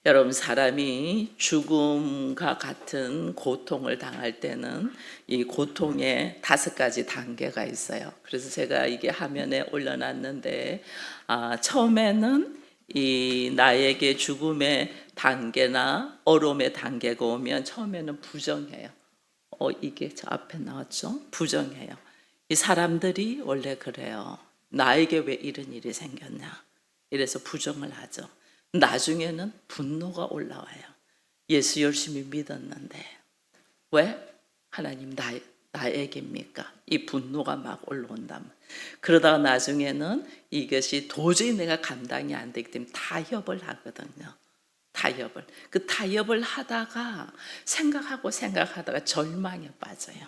여러분, 사람이 죽음과 같은 고통을 당할 때는 이 고통에 5가지 단계가 있어요. 그래서 제가 이게 화면에 올려놨는데, 처음에는 이 나에게 죽음의 단계나 어려움의 단계가 오면 처음에는 부정해요. 이게 저 앞에 나왔죠? 부정해요. 이 사람들이 원래 그래요. 나에게 왜 이런 일이 생겼냐? 이래서 부정을 하죠. 나중에는 분노가 올라와요. 예수 열심히 믿었는데 왜 하나님 나에게입니까? 이 분노가 막 올라온다면, 그러다가 나중에는 이것이 도저히 내가 감당이 안 되기 때문에 타협을 하거든요. 타협을. 그 타협을 하다가 생각하다가 절망에 빠져요.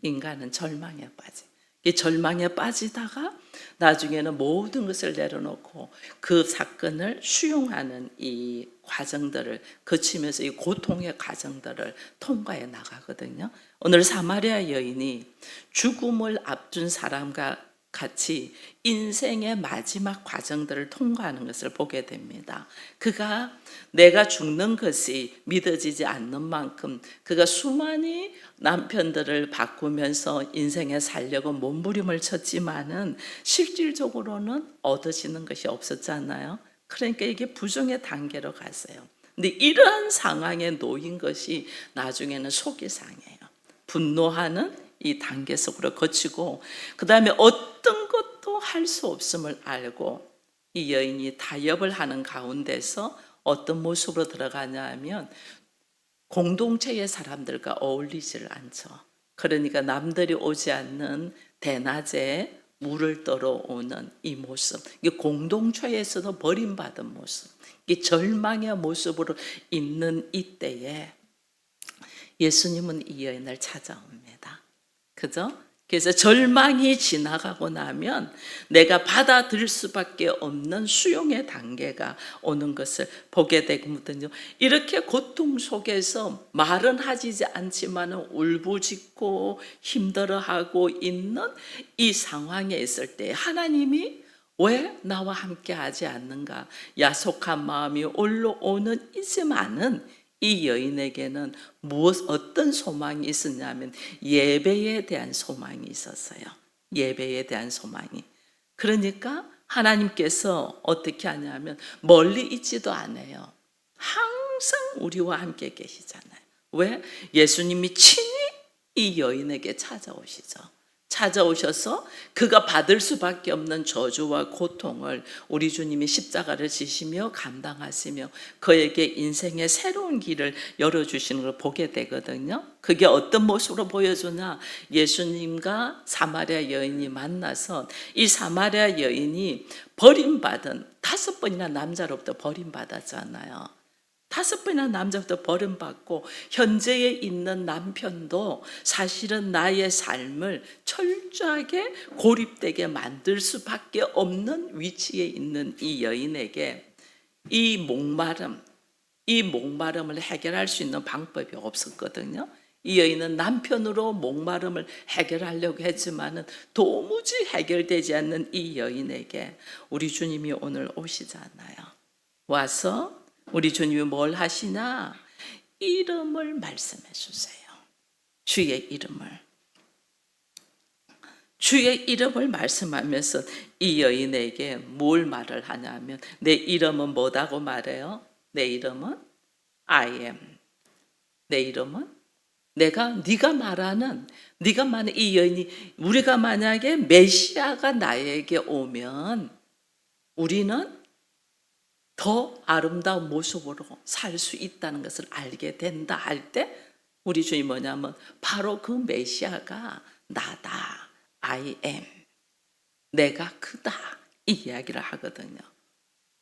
인간은 절망에 빠져요. 이 절망에 빠지다가 나중에는 모든 것을 내려놓고 그 사건을 수용하는 이 과정들을 거치면서 이 고통의 과정들을 통과해 나가거든요. 오늘 사마리아 여인이 죽음을 앞둔 사람과 같이 인생의 마지막 과정들을 통과하는 것을 보게 됩니다. 그가 내가 죽는 것이 믿어지지 않는 만큼 그가 수많은 남편들을 바꾸면서 인생에 살려고 몸부림을 쳤지만은 실질적으로는 얻어지는 것이 없었잖아요. 그러니까 이게 부정의 단계로 갔어요. 근데 이러한 상황에 놓인 것이 나중에는 속이 상해요. 분노하는 이 단계 속으로 거치고, 그 다음에 어떤 것도 할 수 없음을 알고 이 여인이 타협을 하는 가운데서 어떤 모습으로 들어가냐 하면 공동체의 사람들과 어울리지를 않죠. 그러니까 남들이 오지 않는 대낮에 물을 떠러 오는 이 모습, 이게 공동체에서도 버림받은 모습, 이 절망의 모습으로 있는 이때에 예수님은 이 여인을 찾아옵니다. 그죠? 그래서 절망이 지나가고 나면 내가 받아들일 수밖에 없는 수용의 단계가 오는 것을 보게 되거든요. 이렇게 고통 속에서 말은 하지 않지만 울부짖고 힘들어하고 있는 이 상황에 있을 때 하나님이 왜 나와 함께 하지 않는가? 야속한 마음이 올라오는 이지만은 이 여인에게는 어떤 소망이 있었냐면 예배에 대한 소망이 있었어요. 예배에 대한 소망이. 그러니까 하나님께서 어떻게 하냐면 멀리 있지도 않아요. 항상 우리와 함께 계시잖아요. 왜? 예수님이 친히 이 여인에게 찾아오시죠. 찾아오셔서 그가 받을 수밖에 없는 저주와 고통을 우리 주님이 십자가를 지시며 감당하시며 그에게 인생의 새로운 길을 열어주시는 걸 보게 되거든요. 그게 어떤 모습으로 보여주나, 예수님과 사마리아 여인이 만나서 이 사마리아 여인이 버림받은 5번이나 남자로부터 버림받았잖아요. 5번이나 남자부터 버림받고 현재에 있는 남편도 사실은 나의 삶을 철저하게 고립되게 만들 수밖에 없는 위치에 있는 이 여인에게 이 목마름을 해결할 수 있는 방법이 없었거든요. 이 여인은 남편으로 목마름을 해결하려고 했지만은 도무지 해결되지 않는 이 여인에게 우리 주님이 오늘 오시잖아요. 와서 우리 주님이 뭘 하시나? 이름을 말씀해 주세요. 주의 이름을. 주의 이름을 말씀하면서 이 여인에게 뭘 말을 하냐면, 내 이름은 뭐다고 말해요? 내 이름은 I am. 내 이름은 네가 말하는 이 여인이, 우리가 만약에 메시아가 나에게 오면 우리는 더 아름다운 모습으로 살 수 있다는 것을 알게 된다 할 때 우리 주님 뭐냐면 바로 그 메시아가 나다. I am. 내가 크다. 이 이야기를 하거든요.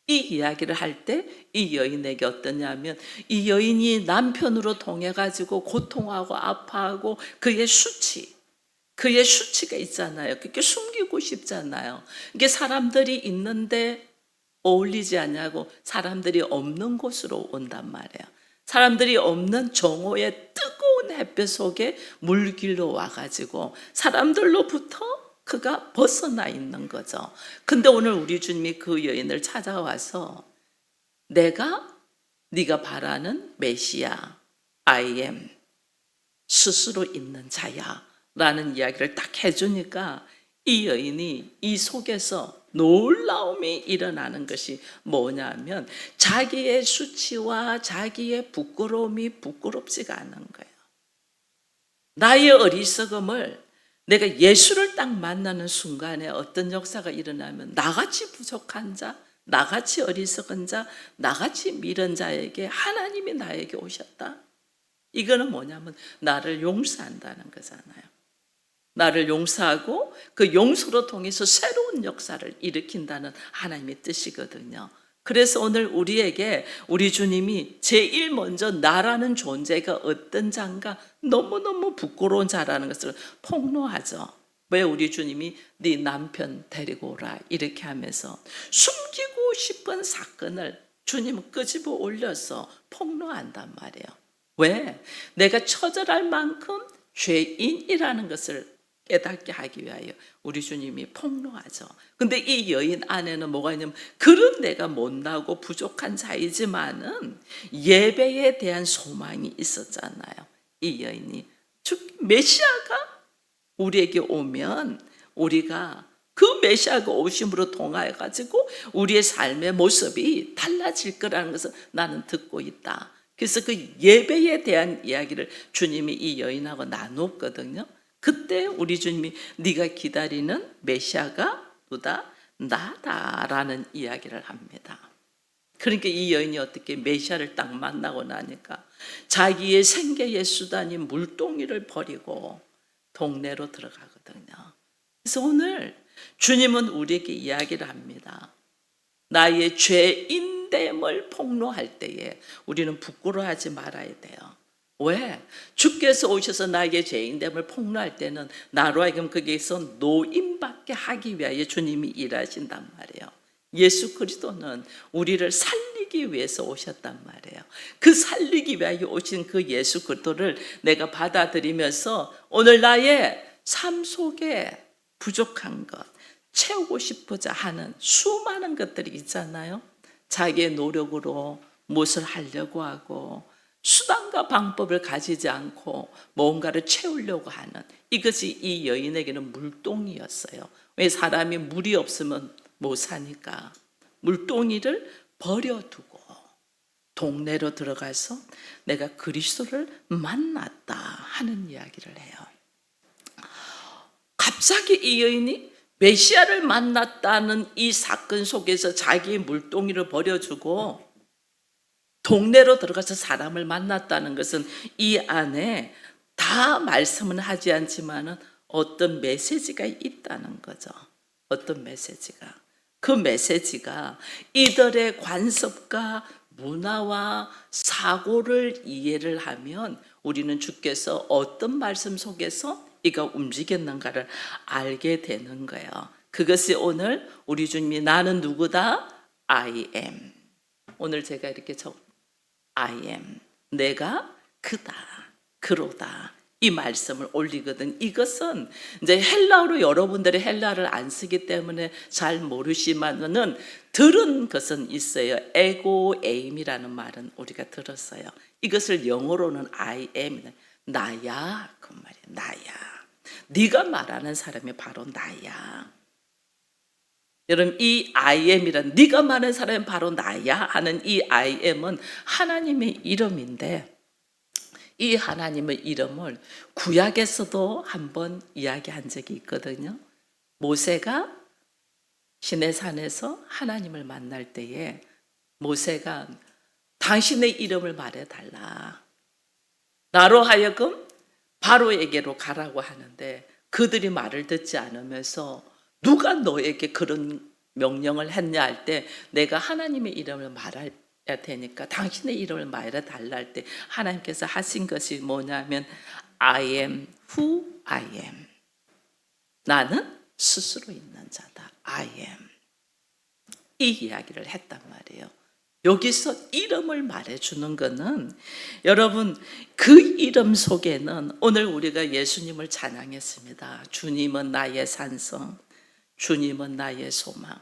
이 이야기를 할 때 이 여인에게 어떠냐면, 이 여인이 남편으로 통해가지고 고통하고 아파하고 그의 수치가 있잖아요. 그게 숨기고 싶잖아요. 이게 사람들이 있는데 어울리지 않냐고 사람들이 없는 곳으로 온단 말이에요. 사람들이 없는 정오의 뜨거운 햇볕 속에 물길로 와가지고 사람들로부터 그가 벗어나 있는 거죠. 근데 오늘 우리 주님이 그 여인을 찾아와서 내가 네가 바라는 메시아, I am, 스스로 있는 자야 라는 이야기를 딱 해주니까 이 여인이 이 속에서 놀라움이 일어나는 것이 뭐냐면 자기의 수치와 자기의 부끄러움이 부끄럽지가 않은 거예요. 나의 어리석음을 내가 예수를 딱 만나는 순간에 어떤 역사가 일어나면 나같이 부족한 자, 나같이 어리석은 자, 나같이 미련 자에게 하나님이 나에게 오셨다. 이거는 뭐냐면 나를 용서한다는 거잖아요. 나를 용서하고 그 용서로 통해서 새로운 역사를 일으킨다는 하나님의 뜻이거든요. 그래서 오늘 우리에게 우리 주님이 제일 먼저 나라는 존재가 어떤 자인가 너무너무 부끄러운 자라는 것을 폭로하죠. 왜 우리 주님이 네 남편 데리고 오라 이렇게 하면서 숨기고 싶은 사건을 주님은 끄집어 올려서 폭로한단 말이에요. 왜? 내가 처절할 만큼 죄인이라는 것을 깨닫게 하기 위하여 우리 주님이 폭로하죠. 근데 이 여인 안에는 뭐가 있냐면 그런 내가 못나고 부족한 자이지만은 예배에 대한 소망이 있었잖아요. 이 여인이 메시아가 우리에게 오면 우리가 그 메시아가 오심으로 통하여 가지고 우리의 삶의 모습이 달라질 거라는 것을 나는 듣고 있다. 그래서 그 예배에 대한 이야기를 주님이 이 여인하고 나눴거든요. 그때 우리 주님이 네가 기다리는 메시아가 누다? 나다라는 이야기를 합니다. 그러니까 이 여인이 어떻게 메시아를 딱 만나고 나니까 자기의 생계의 수단인 물동이를 버리고 동네로 들어가거든요. 그래서 오늘 주님은 우리에게 이야기를 합니다. 나의 죄인됨을 폭로할 때에 우리는 부끄러워하지 말아야 돼요. 왜? 주께서 오셔서 나에게 죄인됨을 폭로할 때는 나로 하여금 거기에서 노임받게 하기 위하여 주님이 일하신단 말이에요. 예수 그리스도는 우리를 살리기 위해서 오셨단 말이에요. 그 살리기 위하여 오신 그 예수 그리스도를 내가 받아들이면서 오늘 나의 삶 속에 부족한 것 채우고 싶고자 하는 수많은 것들이 있잖아요. 자기의 노력으로 무엇을 하려고 하고 수단과 방법을 가지지 않고 뭔가를 채우려고 하는 이것이 이 여인에게는 물동이었어요. 왜? 사람이 물이 없으면 못 사니까 물동이를 버려두고 동네로 들어가서 내가 그리스도를 만났다 하는 이야기를 해요. 갑자기 이 여인이 메시아를 만났다는 이 사건 속에서 자기의 물동이를 버려주고 동네로 들어가서 사람을 만났다는 것은 이 안에 다 말씀은 하지 않지만은 어떤 메시지가 있다는 거죠. 어떤 메시지가. 그 메시지가 이들의 관습과 문화와 사고를 이해를 하면 우리는 주께서 어떤 말씀 속에서 이가 움직였는가를 알게 되는 거예요. 그것이 오늘 우리 주님이 나는 누구다? I am. 오늘 제가 이렇게 I am. 내가 그다. 그로다. 이 말씀을 올리거든. 이것은 이제 헬라어로 여러분들이 헬라를 안 쓰기 때문에 잘 모르시면은 들은 것은 있어요. 에고 에임이라는 말은 우리가 들었어요. 이것을 영어로는 I am. 나야. 그 말이야. 나야. 네가 말하는 사람이 바로 나야. 여러분 이 I am이란 네가 말하는 사람이 바로 나야 하는 이 I am은 하나님의 이름인데 이 하나님의 이름을 구약에서도 한번 이야기한 적이 있거든요. 모세가 시내산에서 하나님을 만날 때에 모세가 당신의 이름을 말해달라. 나로 하여금 바로에게로 가라고 하는데 그들이 말을 듣지 않으면서 누가 너에게 그런 명령을 했냐 할 때 내가 하나님의 이름을 말해야 되니까 당신의 이름을 말해달라 할 때 하나님께서 하신 것이 뭐냐면 I am who I am. 나는 스스로 있는 자다. I am. 이 이야기를 했단 말이에요. 여기서 이름을 말해주는 것은 여러분 그 이름 속에는 오늘 우리가 예수님을 찬양했습니다. 주님은 나의 산성, 주님은 나의 소망,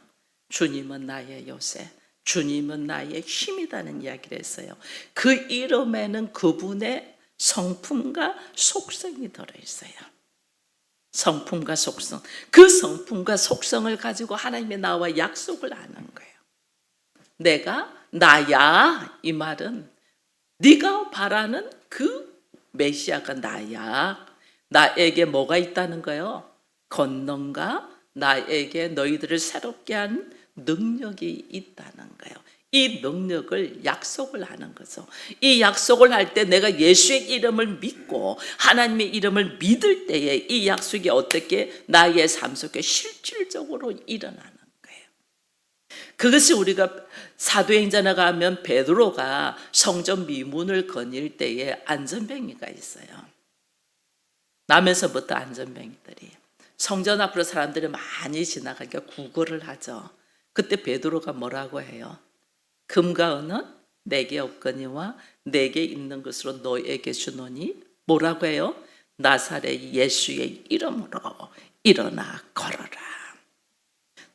주님은 나의 요새, 주님은 나의 힘이라는 이야기를 했어요. 그 이름에는 그분의 성품과 속성이 들어있어요. 성품과 속성. 그 성품과 속성을 가지고 하나님이 나와 약속을 하는 거예요. 내가 나야, 이 말은 네가 바라는 그 메시아가 나야. 나에게 뭐가 있다는 거예요? 권능과 나에게 너희들을 새롭게 한 능력이 있다는 거예요. 이 능력을 약속을 하는 거죠. 이 약속을 할 때 내가 예수의 이름을 믿고 하나님의 이름을 믿을 때에 이 약속이 어떻게 나의 삶 속에 실질적으로 일어나는 거예요. 그것이 우리가 사도행전에 가면 베드로가 성전 미문을 거닐 때에 안전뱅이가 있어요. 남에서부터 안전뱅이들이 성전 앞으로 사람들이 많이 지나가니까 구걸을 하죠. 그때 베드로가 뭐라고 해요? 금과 은은 내게 없거니와 내게 있는 것으로 너에게 주노니 뭐라고 해요? 나사렛 예수의 이름으로 일어나 걸어라.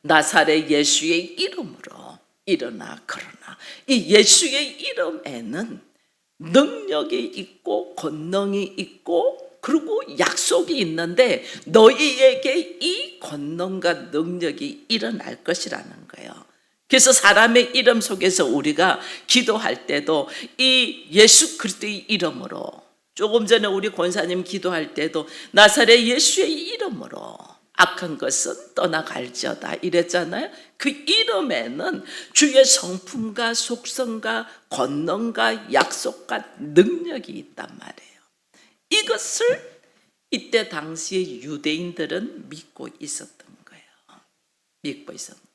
나사렛 예수의 이름으로 일어나 걸어라. 이 예수의 이름에는 능력이 있고 권능이 있고 그리고 약속이 있는데 너희에게 이 권능과 능력이 일어날 것이라는 거예요. 그래서 사람의 이름 속에서 우리가 기도할 때도 이 예수 그리스도의 이름으로, 조금 전에 우리 권사님 기도할 때도 나사렛 예수의 이름으로 악한 것은 떠나갈지어다 이랬잖아요. 그 이름에는 주의 성품과 속성과 권능과 약속과 능력이 있단 말이에요. 이것을 이때 당시에 유대인들은 믿고 있었던 거예요. 믿고 있었던 거예요.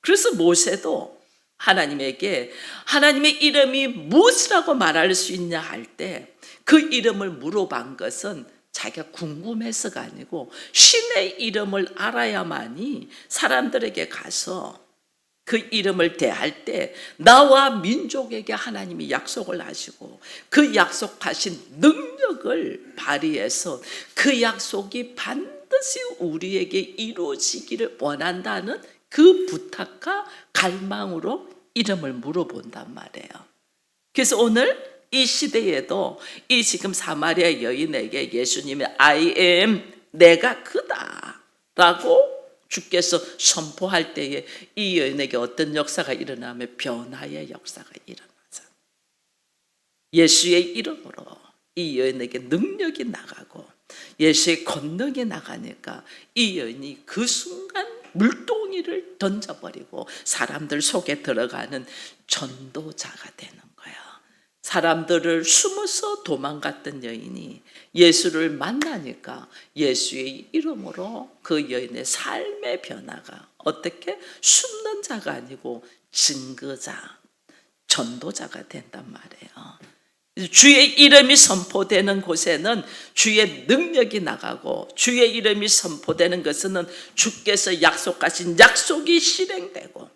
그래서 모세도 하나님에게 하나님의 이름이 무엇이라고 말할 수 있냐 할 때 그 이름을 물어본 것은 자기가 궁금해서가 아니고 신의 이름을 알아야만이 사람들에게 가서 그 이름을 대할 때 나와 민족에게 하나님이 약속을 하시고 그 약속하신 능력을 발휘해서 그 약속이 반드시 우리에게 이루어지기를 원한다는 그 부탁과 갈망으로 이름을 물어본단 말이에요. 그래서 오늘 이 시대에도 이 지금 사마리아 여인에게 예수님이 I am 내가 그다 라고 주께서 선포할 때에 이 여인에게 어떤 역사가 일어나면 변화의 역사가 일어나죠. 예수의 이름으로 이 여인에게 능력이 나가고 예수의 권능이 나가니까 이 여인이 그 순간 물동이를 던져버리고 사람들 속에 들어가는 전도자가 되는 거예요. 사람들을 숨어서 도망갔던 여인이 예수를 만나니까 예수의 이름으로 그 여인의 삶의 변화가 어떻게 숨는 자가 아니고 증거자, 전도자가 된단 말이에요. 주의 이름이 선포되는 곳에는 주의 능력이 나가고 주의 이름이 선포되는 것은 주께서 약속하신 약속이 실행되고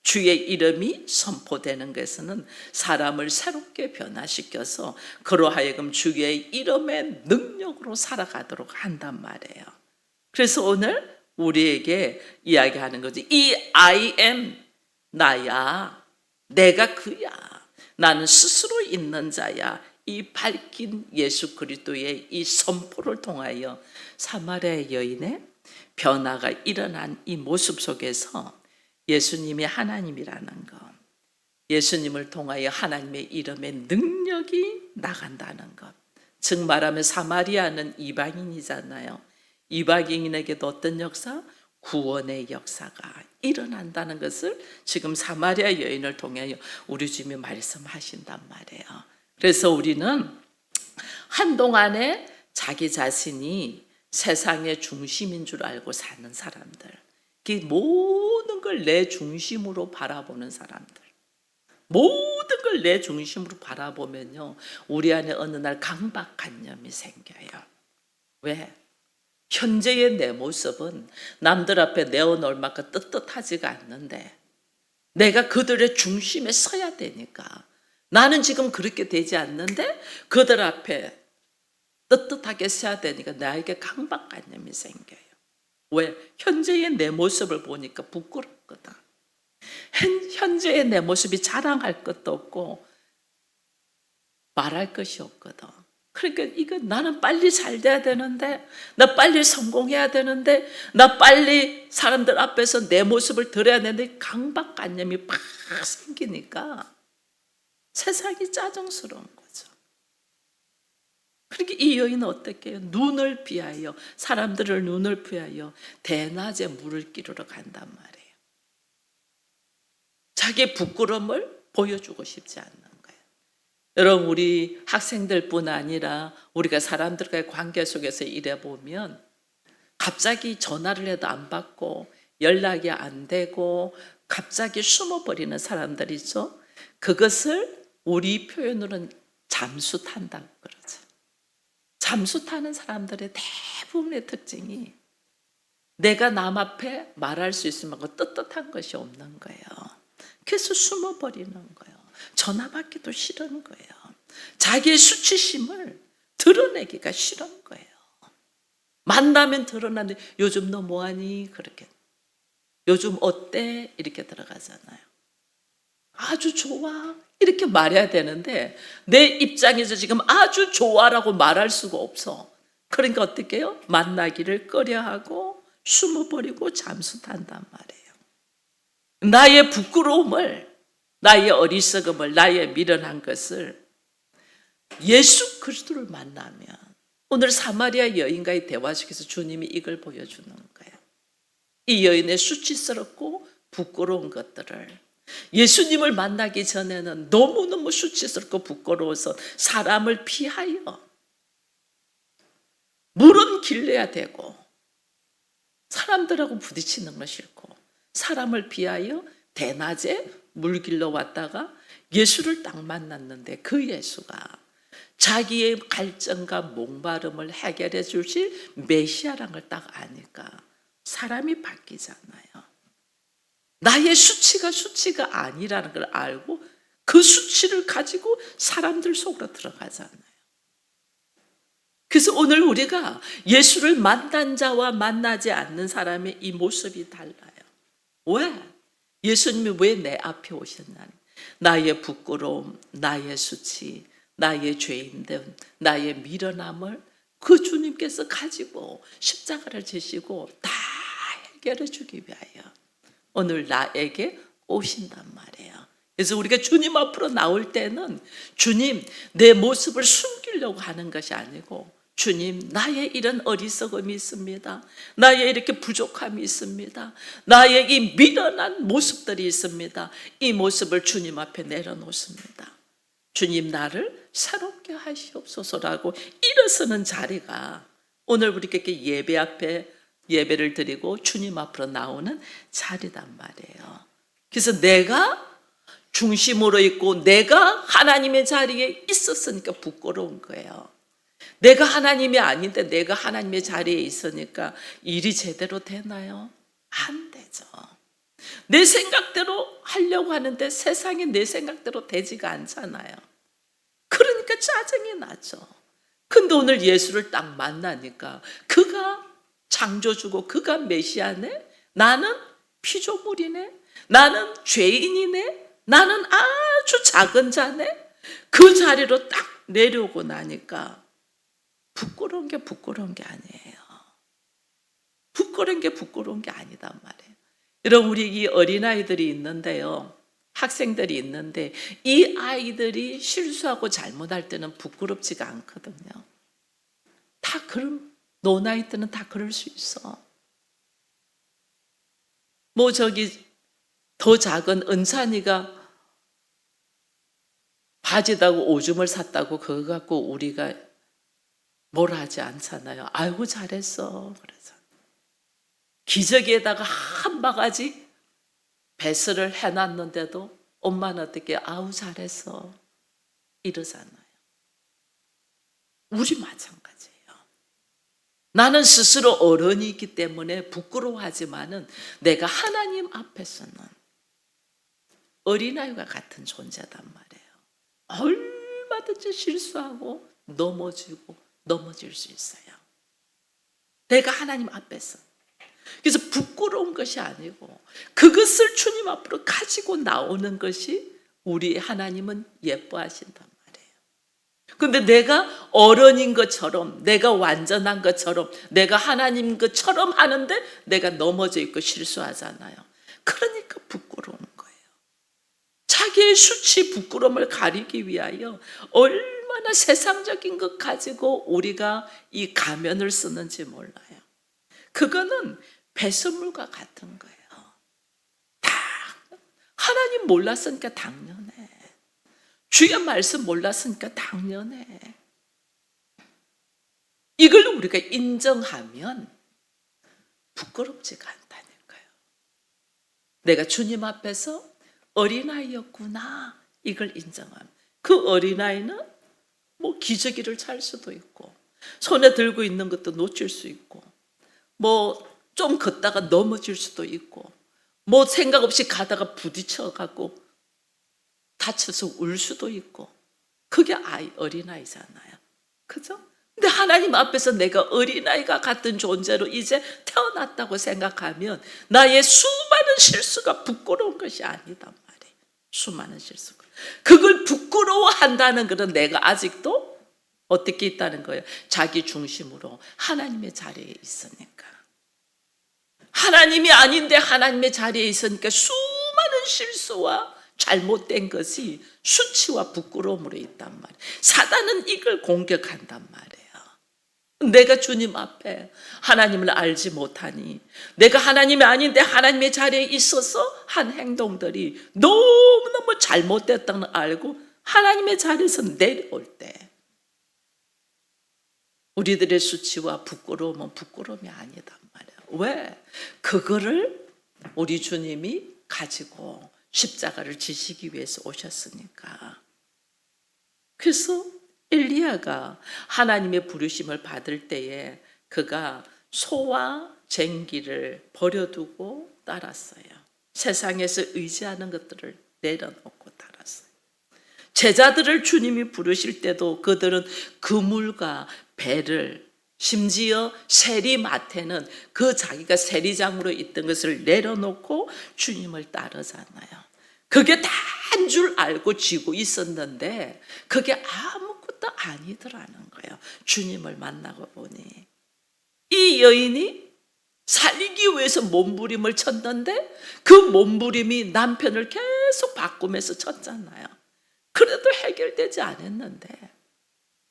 주의 이름이 선포되는 것은 사람을 새롭게 변화시켜서 그러하여금 주의 이름의 능력으로 살아가도록 한단 말이에요. 그래서 오늘 우리에게 이야기하는 거지. 이 I am 나야. 내가 그야. 나는 스스로 있는 자야. 이 밝힌 예수 그리스도의 이 선포를 통하여 사마리아 여인의 변화가 일어난 이 모습 속에서 예수님이 하나님이라는 것, 예수님을 통하여 하나님의 이름의 능력이 나간다는 것. 즉 말하면 사마리아는 이방인이잖아요. 이방인에게도 어떤 역사? 구원의 역사가 일어난다는 것을 지금 사마리아 여인을 통하여 우리 주님이 말씀하신단 말이에요. 그래서 우리는 한동안에 자기 자신이 세상의 중심인 줄 알고 사는 사람들, 그 모든 걸 내 중심으로 바라보는 사람들, 모든 걸 내 중심으로 바라보면요, 우리 안에 어느 날 강박관념이 생겨요. 왜? 현재의 내 모습은 남들 앞에 내어놓을 만큼 떳떳하지가 않는데 내가 그들의 중심에 서야 되니까, 나는 지금 그렇게 되지 않는데 그들 앞에 떳떳하게 서야 되니까 나에게 강박관념이 생겨요. 왜? 현재의 내 모습을 보니까 부끄럽거든. 현재의 내 모습이 자랑할 것도 없고 말할 것이 없거든. 그러니까 이거 나는 빨리 잘 돼야 되는데, 나 빨리 성공해야 되는데, 나 빨리 사람들 앞에서 내 모습을 드러야 되는데 강박관념이 팍 생기니까 세상이 짜증스러운 거죠. 그러니까 이 여인은 어떻게 해요? 눈을 피하여, 사람들을 눈을 피하여 대낮에 물을 끼르러 간단 말이에요. 자기의 부끄러움을 보여주고 싶지 않는 거예요. 여러분, 우리 학생들뿐 아니라 우리가 사람들과의 관계 속에서 일해 보면 갑자기 전화를 해도 안 받고 연락이 안 되고 갑자기 숨어버리는 사람들이 있죠. 그것을 우리 표현으로는 잠수 탄다고 그러죠. 잠수 타는 사람들의 대부분의 특징이 내가 남 앞에 말할 수 있으면 떳떳한 것이 없는 거예요. 그래서 숨어버리는 거예요. 전화 받기도 싫은 거예요. 자기의 수치심을 드러내기가 싫은 거예요. 만나면 드러나는데 요즘 너 뭐하니? 그렇게. 요즘 어때? 이렇게 들어가잖아요. 아주 좋아. 이렇게 말해야 되는데 내 입장에서 지금 아주 좋아라고 말할 수가 없어. 그러니까 어떻게 해요? 만나기를 꺼려하고 숨어버리고 잠수 탄단 말이에요. 나의 부끄러움을, 나의 어리석음을, 나의 미련한 것을 예수 그리스도를 만나면, 오늘 사마리아 여인과의 대화 속에서 주님이 이걸 보여주는 거예요. 이 여인의 수치스럽고 부끄러운 것들을 예수님을 만나기 전에는 너무너무 수치스럽고 부끄러워서 사람을 피하여 물은 길러야 되고 사람들하고 부딪히는 거 싫고 사람을 피하여 대낮에 물 길러 왔다가 예수를 딱 만났는데 그 예수가 자기의 갈증과 목마름을 해결해 주실 메시아라는 걸 딱 아니까 사람이 바뀌잖아요. 나의 수치가 아니라는 걸 알고 그 수치를 가지고 사람들 속으로 들어가잖아요. 그래서 오늘 우리가 예수를 만난 자와 만나지 않는 사람의 이 모습이 달라요. 왜? 예수님이 왜 내 앞에 오셨나니? 나의 부끄러움, 나의 수치, 나의 죄인됨, 나의 미련함을 그 주님께서 가지고 십자가를 지시고 다 해결해 주기 위하여 오늘 나에게 오신단 말이에요. 그래서 우리가 주님 앞으로 나올 때는 주님, 내 모습을 숨기려고 하는 것이 아니고 주님, 나의 이런 어리석음이 있습니다. 나의 이렇게 부족함이 있습니다. 나의 이 미련한 모습들이 있습니다. 이 모습을 주님 앞에 내려놓습니다. 주님, 나를 새롭게 하시옵소서라고 일어서는 자리가 오늘 우리에게 예배 앞에 예배를 드리고 주님 앞으로 나오는 자리단 말이에요. 그래서 내가 중심으로 있고 내가 하나님의 자리에 있었으니까 부끄러운 거예요. 내가 하나님이 아닌데 내가 하나님의 자리에 있으니까 일이 제대로 되나요? 안 되죠. 내 생각대로 하려고 하는데 세상이 내 생각대로 되지가 않잖아요. 그러니까 짜증이 나죠. 근데 오늘 예수를 딱 만나니까 그가 창조주고 그가 메시아네? 나는 피조물이네? 나는 죄인이네? 나는 아주 작은 자네? 그 자리로 딱 내려오고 나니까 부끄러운 게 아니에요. 부끄러운 게 아니단 말이에요. 여러분, 우리 이 어린아이들이 있는데요. 학생들이 있는데 이 아이들이 실수하고 잘못할 때는 부끄럽지가 않거든요. 다 그런 노나이 때는 다 그럴 수 있어. 뭐 저기 더 작은 은찬이가 바지다고 오줌을 샀다고 그거 갖고 우리가 뭐라 하지 않잖아요. 아이고 잘했어 그래서 기저귀에다가 한 바가지 배설을 해놨는데도 엄마는 어떻게 아우 잘했어 이러잖아요. 우리 마찬가지예요. 나는 스스로 어른이 있기 때문에 부끄러워하지만은 내가 하나님 앞에서는 어린아이와 같은 존재단 말이에요. 얼마든지 실수하고 넘어질 수 있어요. 내가 하나님 앞에서 그래서 부끄러운 것이 아니고 그것을 주님 앞으로 가지고 나오는 것이 우리 하나님은 예뻐하신단 말이에요. 근데 내가 어른인 것처럼, 내가 완전한 것처럼, 내가 하나님 것처럼 하는데 내가 넘어져 있고 실수하잖아요. 그러니까 부끄러운 거예요. 자기의 수치, 부끄러움을 가리기 위하여 얼마나 세상적인 것 가지고 우리가 이 가면을 쓰는지 몰라요. 그거는 배설물과 같은 거예요. 다 하나님 몰랐으니까 당연해. 주의 말씀 몰랐으니까 당연해. 이걸 우리가 인정하면 부끄럽지가 않다니까요. 내가 주님 앞에서 어린아이였구나, 이걸 인정하면. 그 어린아이는 뭐 기저귀를 찰 수도 있고 손에 들고 있는 것도 놓칠 수 있고 뭐 좀 걷다가 넘어질 수도 있고 뭐 생각 없이 가다가 부딪혀갖고 다쳐서 울 수도 있고 그게 어린아이잖아요. 그죠? 근데 하나님 앞에서 내가 어린아이가 같은 존재로 이제 태어났다고 생각하면 나의 수많은 실수가 부끄러운 것이 아니단 말이에요. 수많은 실수가. 그걸 부끄러워한다는 것은 내가 아직도 어떻게 있다는 거예요? 자기 중심으로 하나님의 자리에 있으니까. 하나님이 아닌데 하나님의 자리에 있으니까 수많은 실수와 잘못된 것이 수치와 부끄러움으로 있단 말이에요. 사단은 이걸 공격한단 말이에요. 내가 주님 앞에 하나님을 알지 못하니, 내가 하나님이 아닌데 하나님의 자리에 있어서 한 행동들이 너무너무 잘못됐다는 걸 알고 하나님의 자리에서 내려올 때 우리들의 수치와 부끄러움은 부끄러움이 아니다 말이에요. 왜? 그거를 우리 주님이 가지고 십자가를 지시기 위해서 오셨으니까. 그래서 엘리야가 하나님의 부르심을 받을 때에 그가 소와 쟁기를 버려두고 따랐어요. 세상에서 의지하는 것들을 내려놓고 따랐어요. 제자들을 주님이 부르실 때도 그들은 그물과 배를, 심지어 세리마태는 그 자기가 세리장으로 있던 것을 내려놓고 주님을 따르잖아요. 그게 다인 줄 알고 쥐고 있었는데 그게 아무것도 아니더라는 거예요. 주님을 만나고 보니 이 여인이 살기 위해서 몸부림을 쳤는데 그 몸부림이 남편을 계속 바꾸면서 쳤잖아요. 그래도 해결되지 않았는데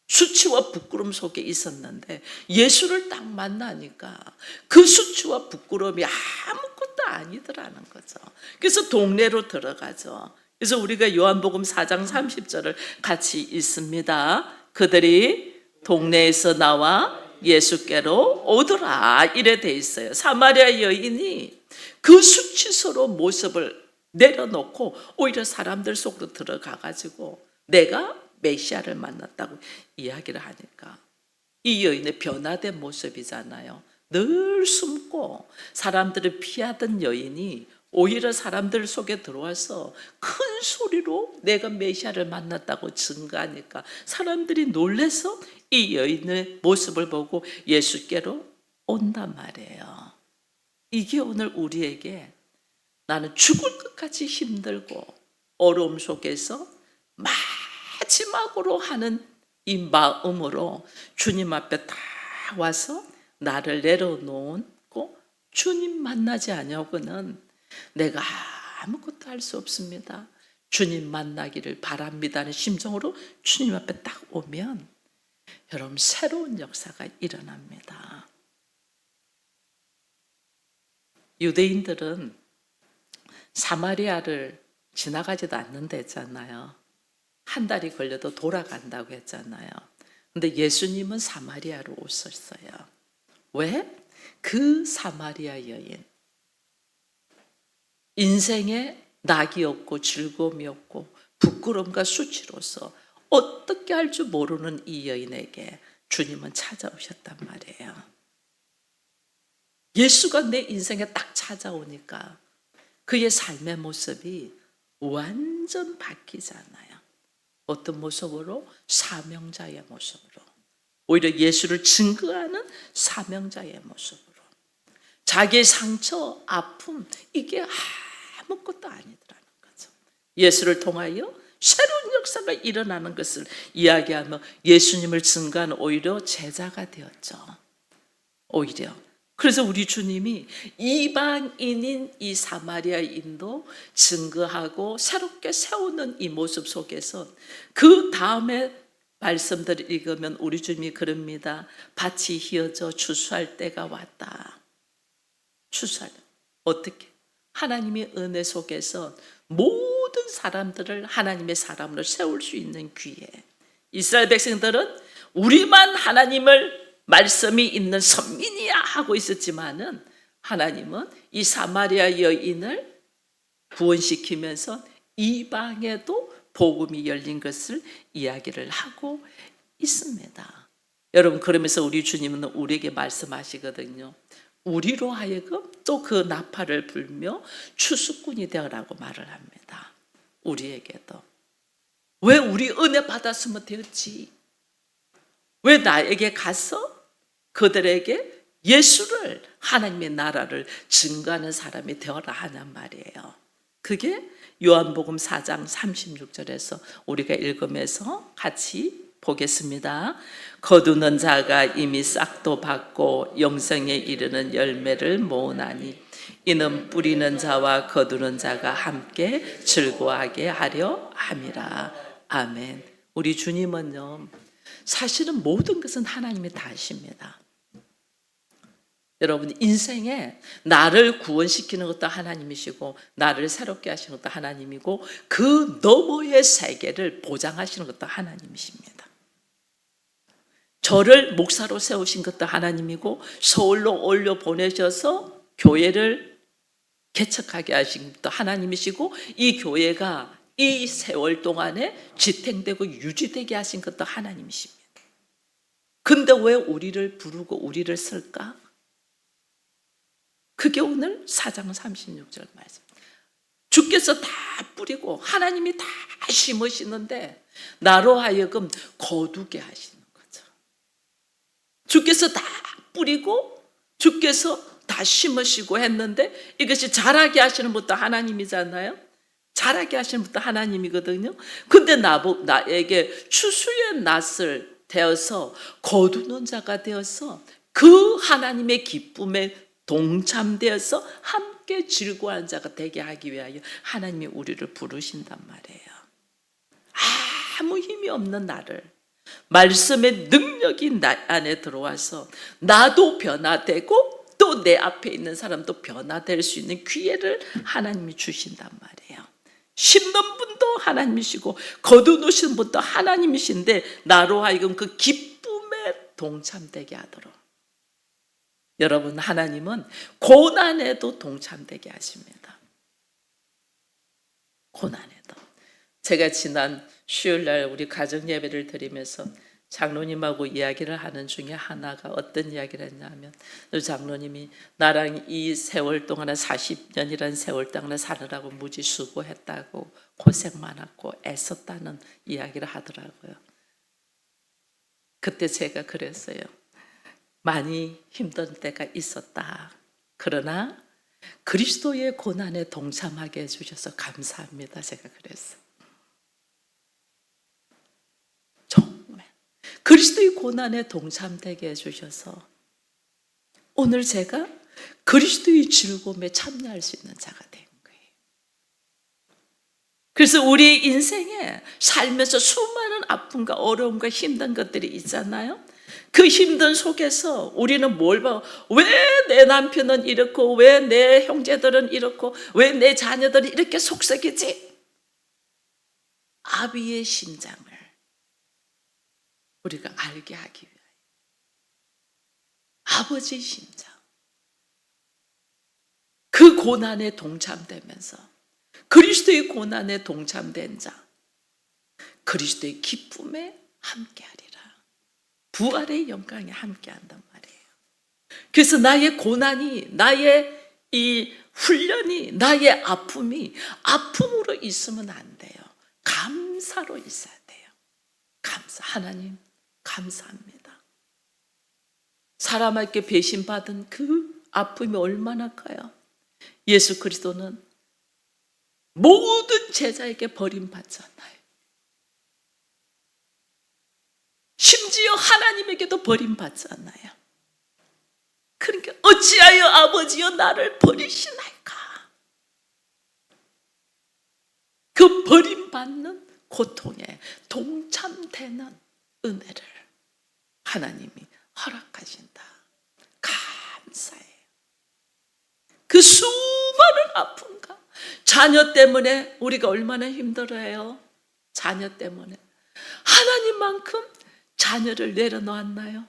수치와 부끄러움 속에 있었는데 예수를 딱 만나니까 그 수치와 부끄러움이 아무것도 아니더라는 거죠. 그래서 동네로 들어가죠. 그래서 우리가 요한복음 4장 30절을 같이 읽습니다. 그들이 동네에서 나와 예수께로 오더라, 이래 돼 있어요. 사마리아 여인이 그 수치스러운 모습을 내려놓고 오히려 사람들 속으로 들어가가지고 내가 메시아를 만났다고 이야기를 하니까 이 여인의 변화된 모습이잖아요. 늘 숨고 사람들을 피하던 여인이 오히려 사람들 속에 들어와서 큰 소리로 내가 메시아를 만났다고 증거하니까 사람들이 놀라서 이 여인의 모습을 보고 예수께로 온단 말이에요. 이게 오늘 우리에게 나는 죽을 것까지 힘들고 어려움 속에서 마지막으로 하는 이 마음으로 주님 앞에 다 와서 나를 내려놓고 주님 만나지 않냐고는 내가 아무것도 할 수 없습니다. 주님 만나기를 바랍니다는 심정으로 주님 앞에 딱 오면 여러분 새로운 역사가 일어납니다. 유대인들은 사마리아를 지나가지도 않는다 했잖아요. 한 달이 걸려도 돌아간다고 했잖아요. 근데 예수님은 사마리아로 오셨어요. 왜? 그 사마리아 여인, 인생에 낙이 없고 즐거움이 없고 부끄러움과 수치로서 어떻게 할 줄 모르는 이 여인에게 주님은 찾아오셨단 말이에요. 예수가 내 인생에 딱 찾아오니까 그의 삶의 모습이 완전 바뀌잖아요. 어떤 모습으로? 사명자의 모습으로. 오히려 예수를 증거하는 사명자의 모습으로. 자기의 상처, 아픔, 이게 아무것도 아니더라는 거죠. 예수를 통하여 새로운 역사가 일어나는 것을 이야기하며 예수님을 증거한 오히려 제자가 되었죠. 오히려. 그래서 우리 주님이 이방인인 이 사마리아인도 증거하고 새롭게 세우는 이 모습 속에서 그 다음에 말씀들을 읽으면 우리 주님이 그럽니다. 밭이 휘어져 추수할 때가 왔다. 추수할 때. 어떻게? 하나님의 은혜 속에서 모든 사람들을 하나님의 사람으로 세울 수 있는 기회. 이스라엘 백성들은 우리만 하나님을 말씀이 있는 선민이야 하고 있었지만은 하나님은 이 사마리아 여인을 구원시키면서 이방에도 복음이 열린 것을 이야기를 하고 있습니다. 여러분, 그러면서 우리 주님은 우리에게 말씀하시거든요. 우리로 하여금 또 그 나팔을 불며 추수꾼이 되어라고 말을 합니다. 우리에게도. 왜 우리 은혜 받았으면 되었지? 왜 나에게 가서 그들에게 예수를, 하나님의 나라를 증거하는 사람이 되어라 하는 말이에요. 그게 요한복음 4장 36절에서 우리가 읽으면서 같이 보겠습니다. 거두는 자가 이미 싹도 받고 영생에 이르는 열매를 모으나니 이는 뿌리는 자와 거두는 자가 함께 즐거워하게 하려 함이라. 아멘. 우리 주님은요, 사실은 모든 것은 하나님이 다 하십니다. 여러분, 인생에 나를 구원시키는 것도 하나님이시고 나를 새롭게 하시는 것도 하나님이고 그 너머의 세계를 보장하시는 것도 하나님이십니다. 저를 목사로 세우신 것도 하나님이고 서울로 올려 보내셔서 교회를 개척하게 하신 것도 하나님이시고 이 교회가 이 세월 동안에 지탱되고 유지되게 하신 것도 하나님이십니다. 근데 왜 우리를 부르고 우리를 쓸까? 그게 오늘 4장 36절 말씀. 주께서 다 뿌리고 하나님이 다 심으시는데 나로 하여금 거두게 하시는 거죠. 주께서 다 뿌리고 주께서 다 심으시고 했는데 이것이 자라게 하시는 분도 하나님이잖아요. 자라게 하시는 분도 하나님이거든요. 근데 나에게 추수의 낫을 되어서 거두는 자가 되어서 그 하나님의 기쁨에 동참되어서 함께 즐거워하는 자가 되게 하기 위하여 하나님이 우리를 부르신단 말이에요. 아무 힘이 없는 나를 말씀의 능력이 나 안에 들어와서 나도 변화되고 또 내 앞에 있는 사람도 변화될 수 있는 기회를 하나님이 주신단 말이에요. 심는 분도 하나님이시고 거두시는 분도 하나님이신데 나로 하여금 그 기쁨에 동참되게 하도록. 여러분, 하나님은 고난에도 동참되게 하십니다. 고난에도. 제가 지난 수요일날 우리 가정 예배를 드리면서 장로님하고 이야기를 하는 중에 하나가 어떤 이야기를 했냐면 장로님이 나랑 이 세월 동안에 40년이라는 세월 동안에 사느라고 무지 수고했다고 고생 많았고 애썼다는 이야기를 하더라고요. 그때 제가 그랬어요. 많이 힘든 때가 있었다. 그러나 그리스도의 고난에 동참하게 해주셔서 감사합니다. 제가 그랬어요. 정말 그리스도의 고난에 동참되게 해주셔서 오늘 제가 그리스도의 즐거움에 참여할 수 있는 자가 된 거예요. 그래서 우리 인생에 살면서 수많은 아픔과 어려움과 힘든 것들이 있잖아요. 그 힘든 속에서 우리는 뭘 봐? 왜 내 남편은 이렇고 왜 내 형제들은 이렇고 왜 내 자녀들은 이렇게 속썩이지? 아비의 심장을 우리가 알게 하기 위하여 아버지의 심장, 그 고난에 동참되면서 그리스도의 고난에 동참된 자, 그리스도의 기쁨에 함께하리라. 부활의 영광에 함께한단 말이에요. 그래서 나의 고난이, 나의 이 훈련이, 나의 아픔이 아픔으로 있으면 안 돼요. 감사로 있어야 돼요. 감사. 하나님 감사합니다. 사람에게 배신받은 그 아픔이 얼마나 커요. 예수 그리스도는 모든 제자에게 버림받잖아요. 심지어 하나님에게도 버림받잖아요. 그러니까 어찌하여 아버지여 나를 버리시나이까. 그 버림받는 고통에 동참되는 은혜를 하나님이 허락하신다. 감사해요. 그 수많은 아픔과 자녀 때문에 우리가 얼마나 힘들어해요. 자녀 때문에. 하나님만큼 자녀를 내려놓았나요?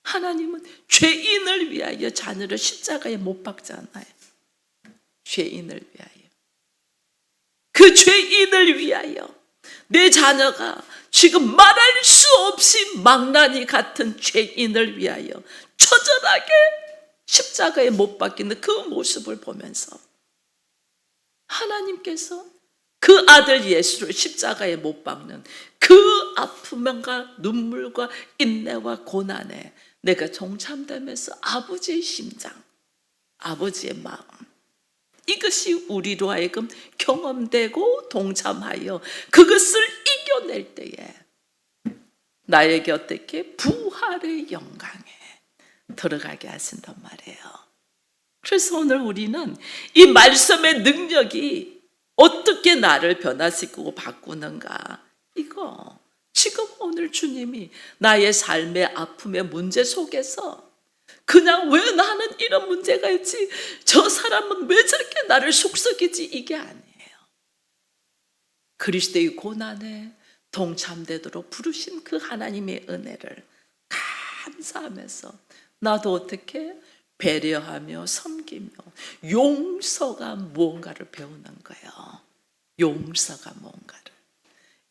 하나님은 죄인을 위하여 자녀를 십자가에 못 박잖아요. 죄인을 위하여. 그 죄인을 위하여 내 자녀가 지금 말할 수 없이 망나니 같은 죄인을 위하여 처절하게 십자가에 못 박히는 그 모습을 보면서 하나님께서 그 아들 예수를 십자가에 못 박는 그 아픔과 눈물과 인내와 고난에 내가 동참되면서 아버지의 심장, 아버지의 마음, 이것이 우리로 하여금 경험되고 동참하여 그것을 이겨낼 때에 나에게 어떻게 부활의 영광에 들어가게 하신단 말이에요. 그래서 오늘 우리는 이 말씀의 능력이 어떻게 나를 변화시키고 바꾸는가, 이거 지금 오늘 주님이 나의 삶의 아픔의 문제 속에서 그냥 왜 나는 이런 문제가 있지, 저 사람은 왜 저렇게 나를 속썩이지, 이게 아니에요. 그리스도의 고난에 동참되도록 부르신 그 하나님의 은혜를 감사하면서 나도 어떻게 배려하며 섬기며 용서가 무언가를 배우는 거예요.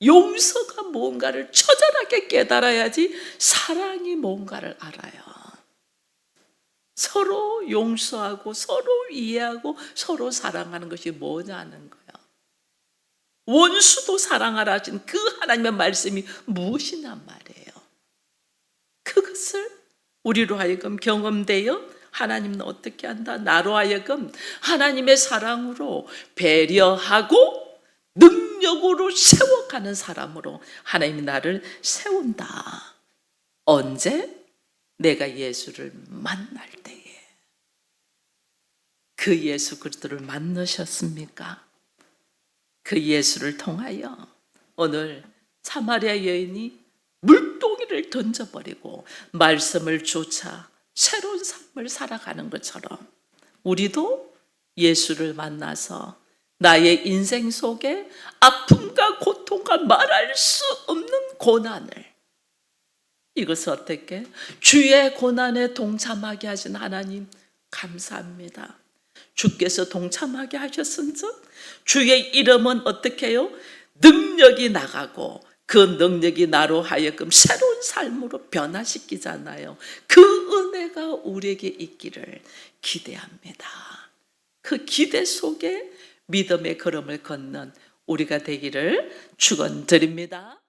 용서가 뭔가를 처절하게 깨달아야지 사랑이 뭔가를 알아요. 서로 용서하고 서로 이해하고 서로 사랑하는 것이 뭐냐는 거예요. 원수도 사랑하라 하신 그 하나님의 말씀이 무엇이냔 말이에요. 그것을 우리로 하여금 경험되어 하나님은 어떻게 한다? 나로 하여금 하나님의 사랑으로 배려하고 능력으로 세워가는 사람으로 하나님이 나를 세운다. 언제? 내가 예수를 만날 때에. 그 예수 그리스도를 만나셨습니까? 그 예수를 통하여 오늘 사마리아 여인이 물동이를 던져버리고 말씀을 쫓아 새로운 삶을 살아가는 것처럼 우리도 예수를 만나서 나의 인생 속에 아픔과 고통과 말할 수 없는 고난을, 이것을 어떻게 주의 고난에 동참하게 하신 하나님 감사합니다. 주께서 동참하게 하셨은즉 주의 이름은 어떻게 해요? 능력이 나가고 그 능력이 나로 하여금 새로운 삶으로 변화시키잖아요. 그 은혜가 우리에게 있기를 기대합니다. 그 기대 속에 믿음의 걸음을 걷는 우리가 되기를 축원드립니다.